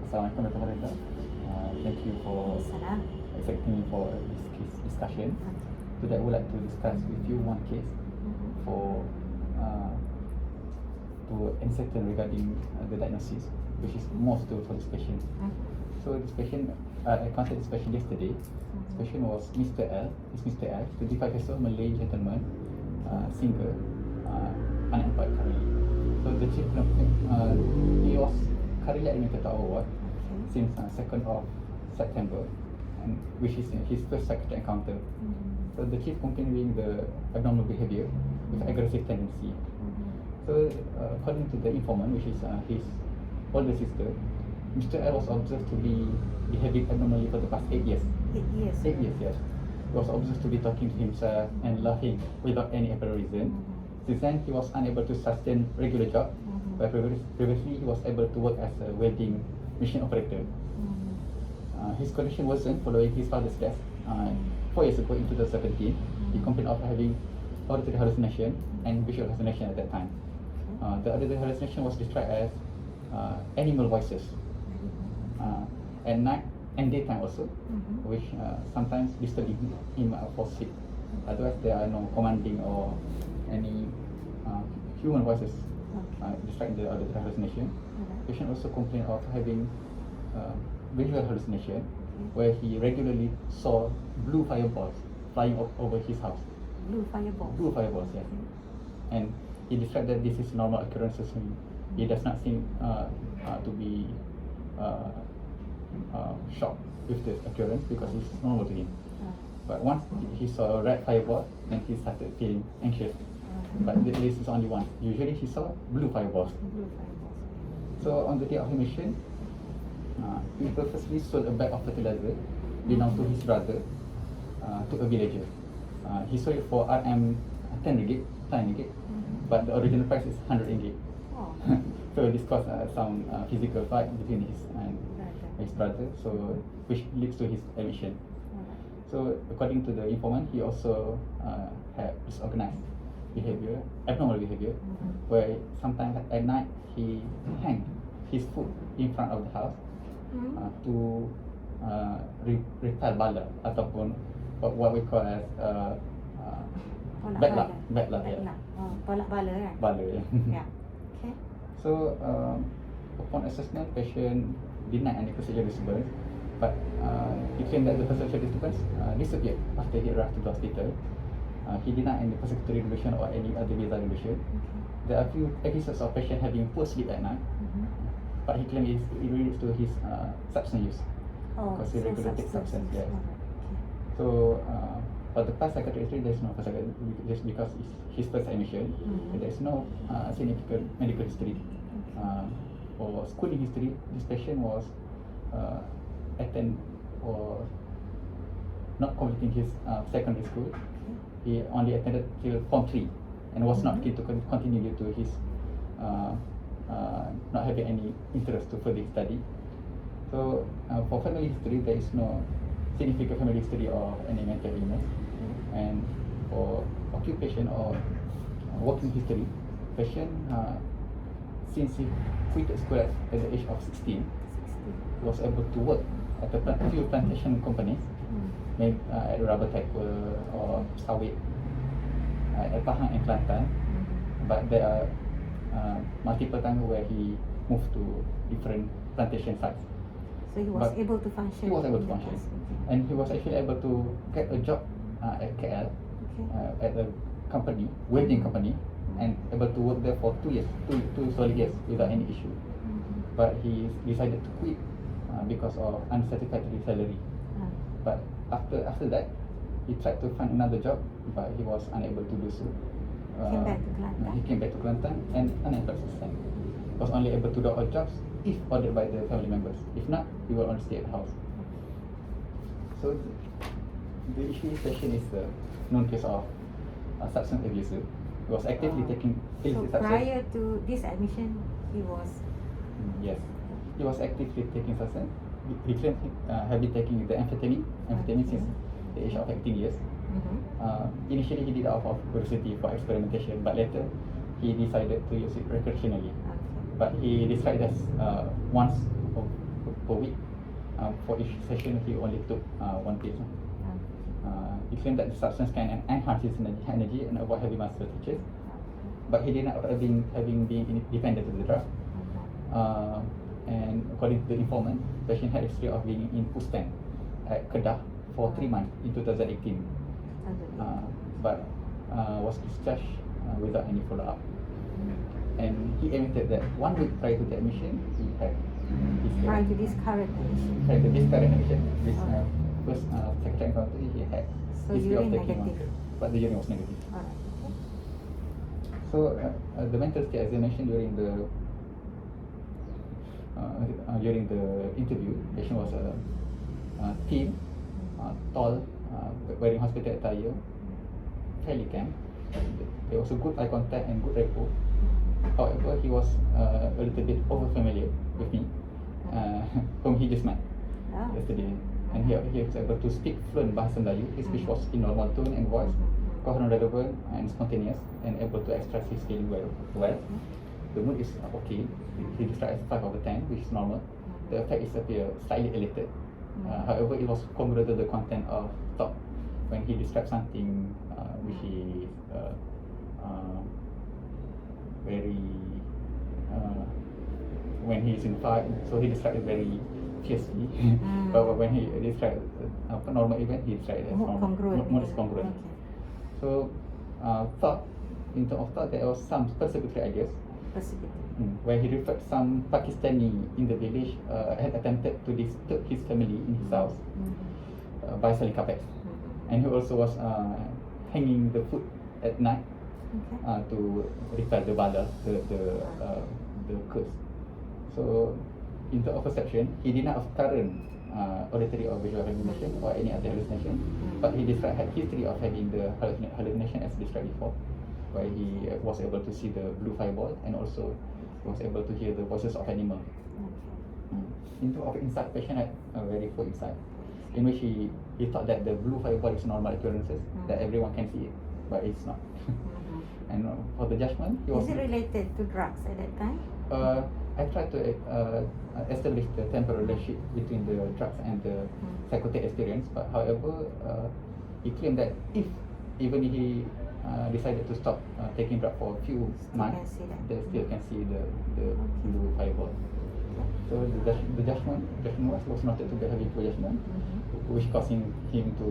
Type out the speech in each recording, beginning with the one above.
Assalamualaikum warahmatullahi wabarakatuh. Thank you for Salam. accepting me for this case discussion. Today I would like to discuss with you one case for to ascertain regarding the diagnosis, which is more suitable for this patient. So this patient, I contacted this patient yesterday. This patient was Mr. L. It's Mr. L, 25 years old, Malay gentleman, single, unemployed currently. So the chief complaint, he was currently admitted to our ward since 2nd of September, and which is his first psychiatric encounter. So the chief complaint being the abnormal behavior with aggressive tendency. So according to the informant, which is his older sister, Mr. L was observed to be behaving abnormally for the past 8 years. 8 years. 8 years, yes. He was observed to be talking to himself and laughing without any apparent reason. Since then, he was unable to sustain regular job, but previously he was able to work as a welding machine operator. His condition worsened following his father's death 4 years ago in 2017. He complained of having auditory hallucination and visual hallucination at that time. The auditory hallucination was described as animal voices at night and daytime also, which sometimes disturb him for sleep. Otherwise, there are no commanding or any human voices describing the auditory hallucination. Patient also complained of having visual hallucination, where he regularly saw blue fireballs flying over his house. Blue fireball. Blue fireballs, yes. And he described that this is normal occurrences. He does not seem to be shocked with the occurrence because it's normal to him. But once he saw a red fireball, then he started feeling anxious. But this is only one. Usually he saw blue fireballs. Blue fireballs. So on the day of admission, he purposely sold a bag of fertilizer belonged to his brother to a villager. He sold it for RM 10 ringgit, 10 ringgit, but the original price is 100 ringgit. Oh. So this caused some physical fight between his brother, so which leads to his admission. So according to the informant, he also had disorganized behavior, abnormal behavior, where sometimes at night he hang his foot in front of the house to repel bala ataupun what we call as bad luck. Tolak bala kan? Bala, yeah. Yeah. Okay. So upon assessment, patient denied any perceptual disturbance, but he claimed that the perceptual disturbance disappeared after he arrived to the hospital. He denied any persecutory delusion or any other bizarre delusion. There are few episodes of patient having poor sleep at night, but he claimed it relates to his substance use, because he regularly takes substance. Yes. So for the past psychiatric history, there's no just because it's his first admission. There's no significant medical history. For schooling history, this patient was attend or not completing his secondary school. He only attended till Form 3 and was not keen to continue due to his not having any interest to further study. So for family history, there is no significant family history of any mental illness. And for occupation or working history, patient since he quitted school at the age of 16, was able to work at a few plantation companies, maybe at rubber taper or sawit at Pahang and Kelantan. But there are multiple times where he moved to different plantation sites. So he was able to function. He was able to function, and he was actually able to get a job at KL at a company, welding company, and able to work there for 2 years, two solid years without any issue. But he decided to quit because of unsatisfactory salary. But after that, he tried to find another job, but he was unable to do so. Came back to Kelantan. He came back to Kelantan and unemployed since then. Was only able to do odd jobs if ordered by the family members. If not, he will only stay at the house. So the issue patient is the known case of substance abuser. He was actively taking illicit So substance. prior to this admission, he was. Yes, he was actively taking substance. He claimed had been taking the amphetamine since the age of 18 years. Initially, he did it out of curiosity for experimentation, but later he decided to use it recreationally. But he described as once per week. For each session, he only took one pill. He claimed that the substance can enhance his energy and avoid heavy muscle twitches, but he did not having been dependent on the drug. And according to the informant, the patient had a history of being in Pustan at Kedah for 3 months in 2018, but was discharged without any follow-up. And he admitted that 1 week prior to the admission, he had Prior to this current admission. Prior to this current admission, this first psychiatric encounter, he had So history of urine taking one negative. pill, but the urine was negative. Alright. So the mental state, as I mentioned during the interview, the patient was thin, tall, wearing hospital attire, fairly calm. There was a good eye contact and good rapport. However, he was a little bit over familiar with me, whom he just met yesterday. And he was able to speak fluent Bahasa Melayu. His speech was in normal tone and voice, coherent, relevant, and spontaneous, and able to express his feeling well. The mood is okay. He described as 5 over 10, which is normal. The effect is appear slightly elated. However, it was congruent to the content of talk. When he described something which is very when he is in fight, so he described it very fiercely. But when he described a normal event, he described it as normal. More is congruent. Okay. So thought, in terms of thought, there was some persecutory ideas. Where he referred some Pakistani in the village had attempted to disturb his family in his house by selling carpets. And he also was hanging the food at night to repel the bala, the curse. So, in terms of perception, he did not have current auditory or visual hallucination or any other hallucination, but he described had history of having the hallucination as described before, where he was able to see the blue fireball and also was able to hear the voices of animals. In terms of insight, patient had a very full insight, in which he thought that the blue fireball is normal occurrences, that everyone can see it, but it's not. And for the judgment, he was... Is it related to drugs at that time? I tried to establish the temporal relationship between the drugs and the psychotic experience, but however, he claimed that if even he decided to stop taking drug for a few months, they still can see the blue fireball. So the judgment was noted to be heavy judgment, which caused him to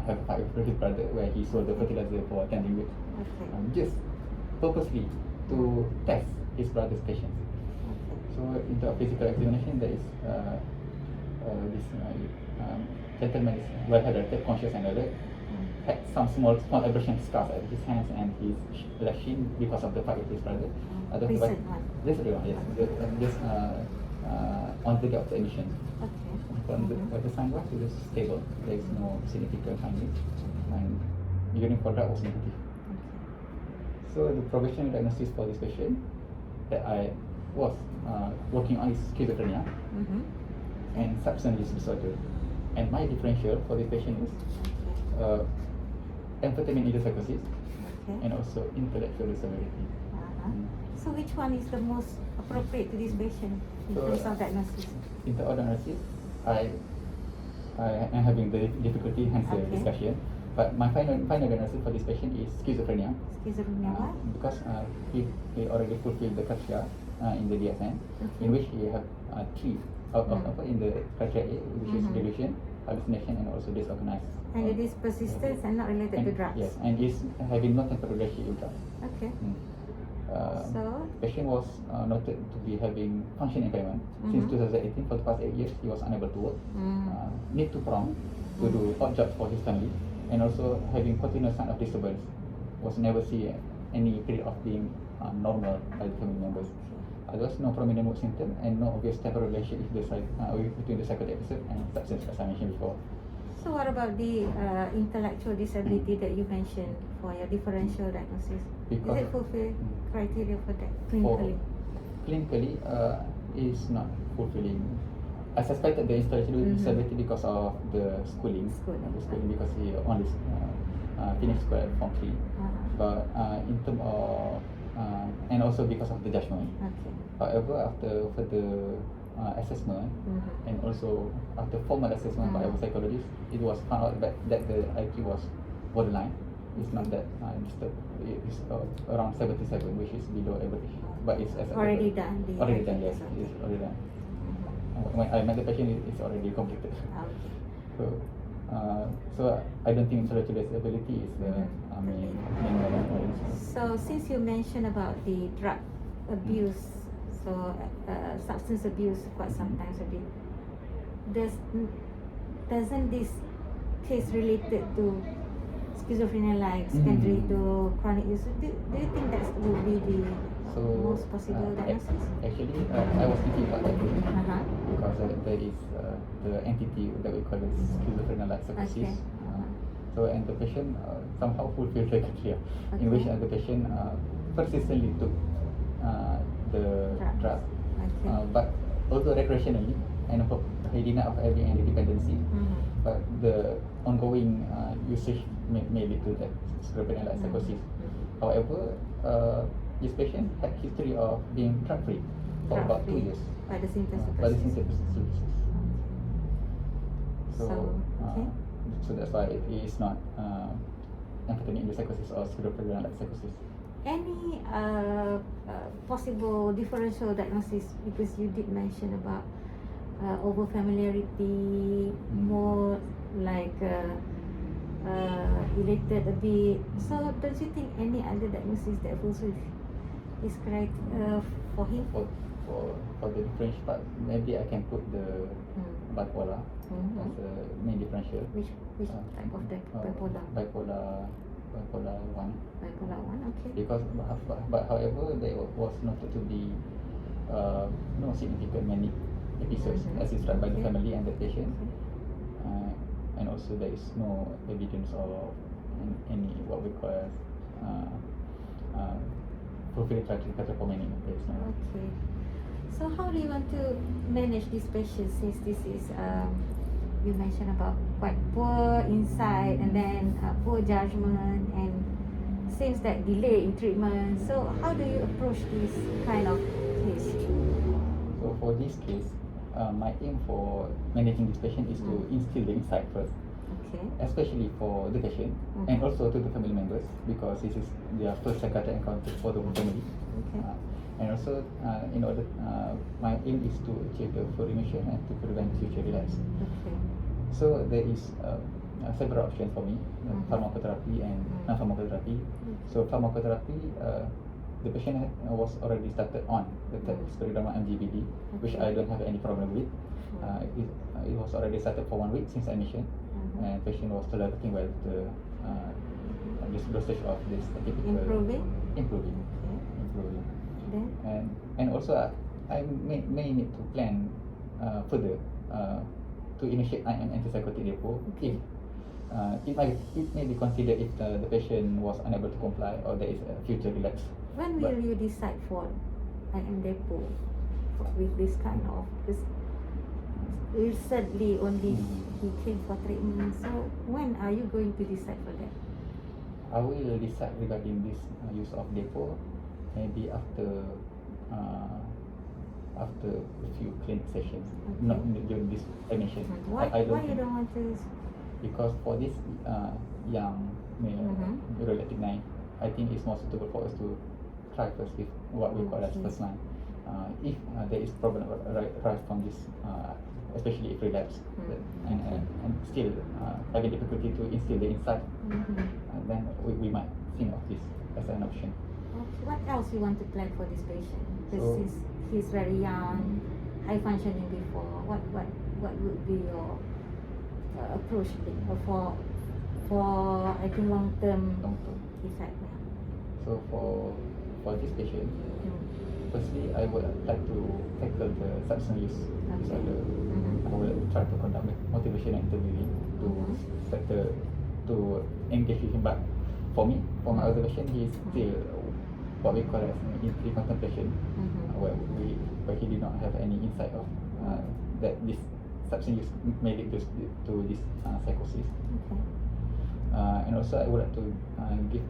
have a fight with his brother, where he sold the fertilizer for 10 weeks, just purposely to test his brother's patience. So in the physical examination, there is this gentleman is well hydrated, conscious and alert, had some small abrasion scars at his hands and his left shin because of the fight with his brother. Recent one? Recent one, yes. Just on the day of the admission. The sign was it was stable. There is no significant findings, and urine for drug was negative. So the provisional diagnosis for this patient that I was working on is schizophrenia and substance use disorder. And my differential for this patient is amphetamine psychosis and also intellectual disability. So which one is the most appropriate to this patient in terms of diagnosis? In the diagnosis, I am having the difficulty, hence the discussion. But my final diagnosis for this patient is schizophrenia. Schizophrenia what? Because he already fulfilled the criteria in the DSM, in which he have 3 out of in the criteria A, which is delusion, hallucination, and also disorganized. And it is persistence and not related to drugs? Yes, and is having no temporary relationship with drugs. Okay. So? Patient was noted to be having function impairment. Since 2018, for the past 8 years, he was unable to work. Need to prompt to do odd jobs for his family, and also having continuous sign of disturbance. Was never see any period of being normal by the family members. There was no prominent mood symptom and no obvious temporal relationship between the psychotic episode and substance, as I mentioned before. So what about the intellectual disability that you mentioned for your differential diagnosis? Is it fulfill criteria for that clinically? Clinically, is not fulfilling. I suspected the intellectual disability because of the schooling. Because he only finished school at Form 3. But in terms of and also because of the judgment. However, after further assessment, and also after formal assessment by our psychologist, it was found out that the IQ was borderline. It's not that disturbed. It's around 77, which is below average, but it's acceptable. Already done. Already done, yes. It's already done. When I met the patient, it's already completed. Okay. So I don't think intellectual disability is the main one. So since you mentioned about the drug abuse, so substance abuse quite sometimes a bit, doesn't this case related to schizophrenia like secondary to chronic use? Do you think that would be the most possible diagnosis? Actually, I was thinking about that too, because there is the entity that we call as schizophrenia like psychosis. So and the patient somehow fulfilled the criteria, in which the patient persistently took the drug, but also recreationally, and he did not have any dependency. But the ongoing usage may lead to that schizophrenia like psychosis. However, this patient had history of being drug free for about 2 years. By the symptoms. So that's why it is not amphetamine psychosis or schizophrenia like psychosis. Any possible differential diagnosis, because you did mention about over familiarity, more like elated a bit. So don't you think any other diagnosis that fulfills this criteria for him? For the differential part, maybe I can put the bipolar as a main differential. Which type of bipolar? Bipolar 1. Bipolar 1, okay. Because but however there was noted to be no significant manic episodes as described by the family and the patient, and also there is no evidence of any what we call as fulfilling criteria for manic. There is no. Okay. So how do you want to manage this patient, since this is you mentioned about quite poor insight and then poor judgment and seems that delay in treatment. So how do you approach this kind of case? So for this case, my aim for managing this patient is to instill the insight first, especially for the patient and also to the family members, because this is their first psychiatric encounter for the family. And also, in order, my aim is to achieve the full remission and to prevent future relapse. So there is several options for me, pharmacotherapy and non-pharmacotherapy. So pharmacotherapy, the patient was already started on the scleroderma MGBD, which I don't have any problem with. It was already started for 1 week since admission, and patient was tolerating well the this dosage of this atypical. Improving. And also I may need to plan further to initiate IM antipsychotic depot if it may be considered if the patient was unable to comply or there is a future relapse. When will you decide for IM depot with this kind of, because recently only he came for treatment, so when are you going to decide for that? I will decide regarding this use of depot maybe after a few clinic sessions, not during this admission. Why you don't want to? Because for this young male relative naive, I think it's more suitable for us to try first with what we call as first line. If there is problem arise from this, especially if relapse, and still having difficulty to instill the insight, then we might think of this as an option. Okay. What else you want to plan for this patient? Because he's very young, high functioning before. What would be your approach for I think long term effect? So for this patient, firstly I would like to tackle the substance use disorder. I will try to conduct motivational interviewing to engage with him. But for me, for my observation, he is still what we call as in contemplation, where he did not have any insight of that this substance use may lead to this psychosis. And also I would like to give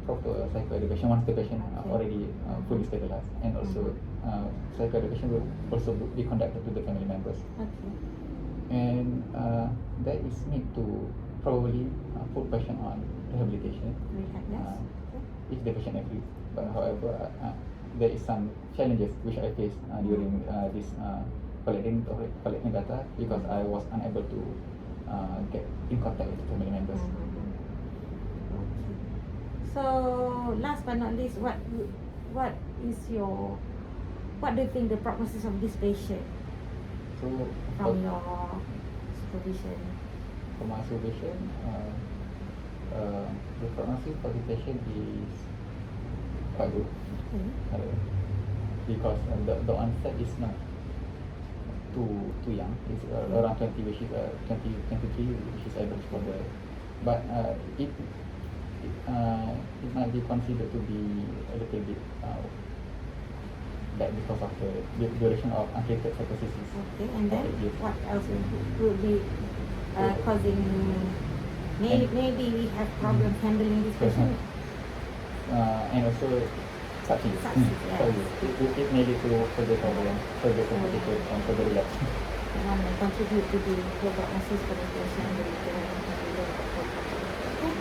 proper psychoeducation once the patient Okay. already fully stabilized, and also psychoeducation will also be conducted to the family members, Okay. and that is need to probably put patient on rehabilitation Rehab, yes. if the patient agrees. But however, there is some challenges which I faced during this collecting data, because I was unable to get in contact with the family members. Okay. So last but not least, what do you think the prognosis of this patient So from your supervision? for my observation, the prognosis for the patient is quite good, Okay. because the onset is not too young. It's around 20, which is 23, which is average for the. But it might be considered to be a little bit bad because of the duration of untreated psychosis. Okay, and then Yes. what else would be causing? Maybe we have problems handling this patient. And also substance. Substance, yes. So it may lead to further problem, further complicated, and further relapse. One may contribute to the prognosis for the patient. Okay.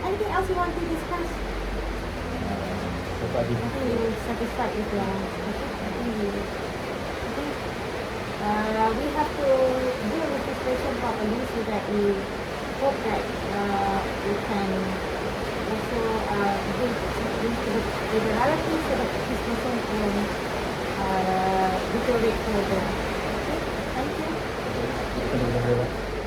Anything else you want to discuss? So far, I think you will satisfied with your okay. I think we have to deal with this patient properly so that we hope that we can also bring to the reality so that this person can deteriorate further.